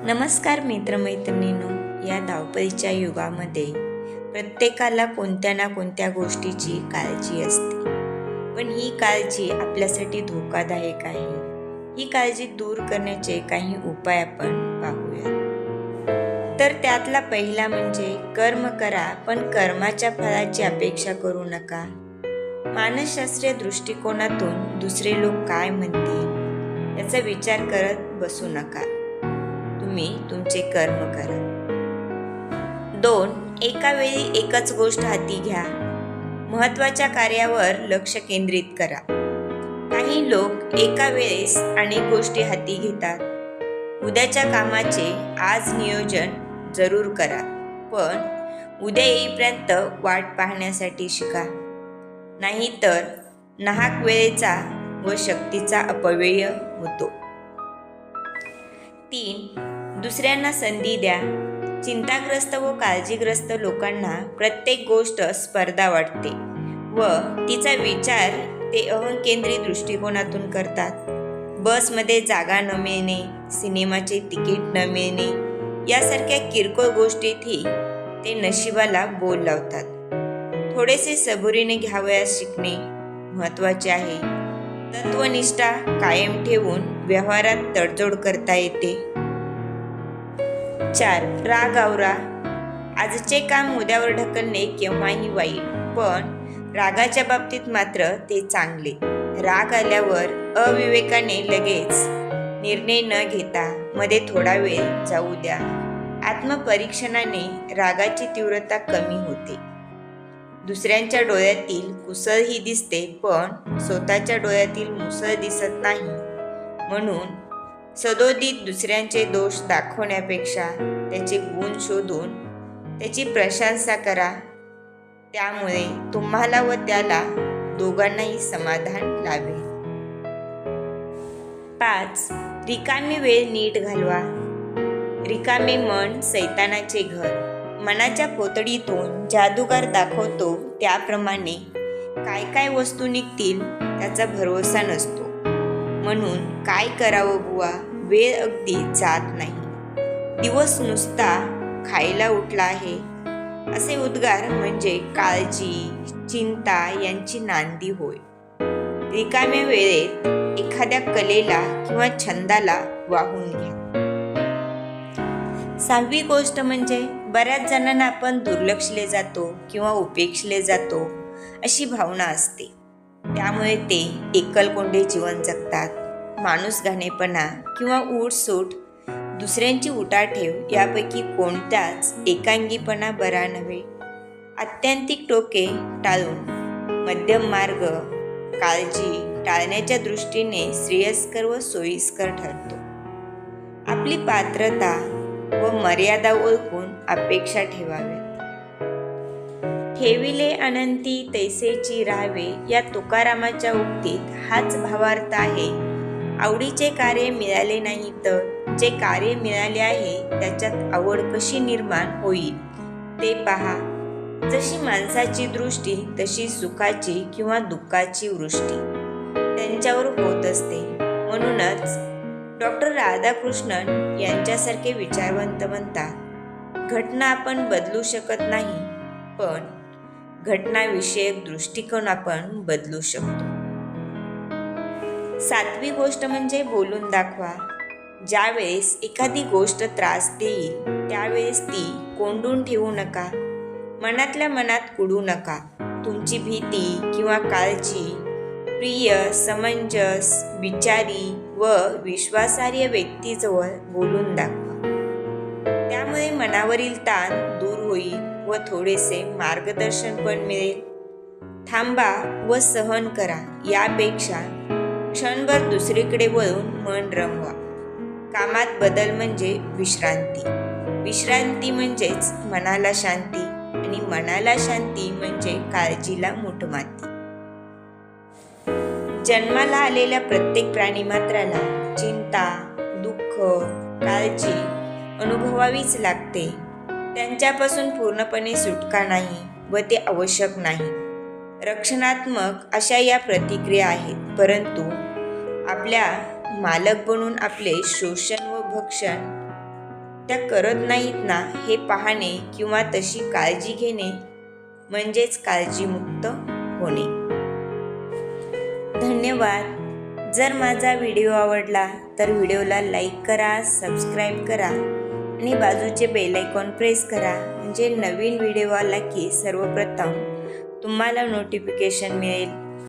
नमस्कार मित्रमैत्रिणींनो. या धावपळीच्या युगामध्ये प्रत्येकाला कोणत्या ना कोणत्या गोष्टीची काळजी असते, पण ही काळजी आपल्यासाठी धोकादायक आहे. ही काळजी दूर करण्याचे काही उपाय आपण पाहूया. तर त्यातला पहिला म्हणजे कर्म करा, पण कर्माच्या फळाची अपेक्षा करू नका. मानसशास्त्रीय दृष्टिकोनातून दुसरे लोक काय म्हणतील याचा विचार करत बसू नका. तुम्ही तुमचे कर्म करा. 2. एका वेळी एकच गोष्ट हाती घ्या. महत्त्वाच्या कार्यावर लक्ष केंद्रित करा. काही लोक एका वेळेस अनेक गोष्टी हाती घेतात. उद्याच्या कामाचे आज नियोजन जरूर करा, पण उद्या येईपर्यंत वाट पाहण्यासाठी शिका. नाहीतर नाहक वेळेचा व शक्तीचा अपव्यय होतो. 3. दुसऱ्यांना संधी द्या. चिंताग्रस्त व काळजीग्रस्त लोकांना प्रत्येक गोष्ट स्पर्धा वाटते व तिचा विचार ते अहंकेंद्री दृष्टिकोनातून करतात. बसमध्ये जागा न मिळणे, सिनेमाचे तिकीट न मिळणे यासारख्या किरकोळ गोष्टीतही ते नशिबाला बोल लावतात. थोडेसे सबुरीने घ्यावयास शिकणे महत्त्वाचे आहे. तत्वनिष्ठा कायम ठेवून व्यवहारात तडजोड करता येते. 4. राग आवरा. आजचे काम उद्यावर ढकलणे केव्हाही वाईट, पण रागाच्या बाबतीत मात्र ते चांगले. राग आल्यावर अविवेकाने लगेच निर्णय न घेता मध्ये थोडा वेळ जाऊ द्या. आत्मपरीक्षणाने रागाची तीव्रता कमी होते. दुसऱ्यांच्या डोळ्यातील कुसळही दिसते, पण स्वतःच्या डोळ्यातील मुसळ दिसत नाही. म्हणून सदोदित दुसऱ्यांचे दोष दाखवण्यापेक्षा त्याचे गुण शोधून त्याची प्रशंसा करा. त्यामुळे तुम्हाला व त्याला दोघांनाही समाधान लाभेल. 5. रिकामी वेळ नीट घालवा. रिकामे मन सैतानाचे घर. मनाच्या पोतडीतून जादूगार दाखवतो त्याप्रमाणे काय काय वस्तू निघतील त्याचा भरोसा नसतो. म्हणून काय करावं बुवा, वेळ अगदी जात नाही. दिवस नुसता खायला उठला आहे असे उद्गार म्हणजे काळजी, चिंता यांची नांदी होय. रिकाम्या वेळेत एखाद्या कलेला किंवा छंदाला वाहून घ्या. 6वी गोष्ट म्हणजे बऱ्याच जणांना आपण दुर्लक्षले जातो किंवा उपेक्षले जातो अशी भावना असते. त्यामुळे ते एकलकोंडे जीवन जगतात. माणूसघाणेपणा किंवा उठसूट, दुसऱ्यांची उठाठेव यापैकी कोणत्याच एकांगीपणा बरा नव्हे. आत्यंतिक टोके टाळून मध्यम मार्ग काळजी टाळण्याच्या दृष्टीने श्रेयस्कर व सोयीस्कर ठरतो. आपली पात्रता व मर्यादा ओळखून अपेक्षा ठेवाव्यात. ठेविले अनंती तैसेची राहावे या तुकारामाच्या उक्तीत हाच भावार्थ आहे. आवडीचे कार्य मिळाले नाही तर जे कार्य मिळाले आहे त्याच्यात आवड कशी निर्माण होईल ते पहा. जशी माणसाची दृष्टी तशी सुखाची किंवा दुःखाची वृष्टी त्यांच्यावर होत असते. म्हणूनच डॉक्टर राधाकृष्णन यांच्यासारखे विचारवंत म्हणतात, घटना आपण बदलू शकत नाही, पण घटनाविषयक दृष्टिकोन आपण बदलू शकतो. 7वी गोष्ट म्हणजे बोलून दाखवा. ज्यावेळेस एखादी गोष्ट त्रास देईल त्यावेळेस ती कोंडून ठेवू नका. मनातल्या मनात कुडू नका. तुमची भीती किंवा काळजी प्रिय, समंजस, विचारी व विश्वासार्ह व्यक्तीजवळ बोलून दाखवा. त्यामुळे मनावरील ताण दूर होईल व थोडेसे मार्गदर्शन पण मिळेल. थांबा व सहन करा यापेक्षा क्षणभर दुसरीकडे वळून मन रमवा. कामात बदल म्हणजे विश्रांती. विश्रांती म्हणजेच मनाला शांती आणि मनाला शांती म्हणजे काळजीला मुठमाती. जन्माला आलेल्या प्रत्येक प्राणीमात्राला चिंता, दुःख, काळजी अनुभवावीच लागते. त्यांच्यापासून पूर्णपणे सुटका नाही व ते आवश्यक नाही. रक्षणात्मक अशा या प्रतिक्रिया आहेत, परंतु आपल्या मालक बनून आपले शोषण व भक्षण त्या करत नाहीत ना हे पाहणे किंवा तशी काळजी घेणे म्हणजेच काळजीमुक्त होणे. धन्यवाद. जर माझा व्हिडिओ आवडला तर व्हिडिओला लाईक करा, सबस्क्राईब करा आणि बाजूचे बेल आयकॉन प्रेस करा, म्हणजे नवीन व्हिडिओ आला की सर्वप्रथम तुम्हाला नोटिफिकेशन मिळेल.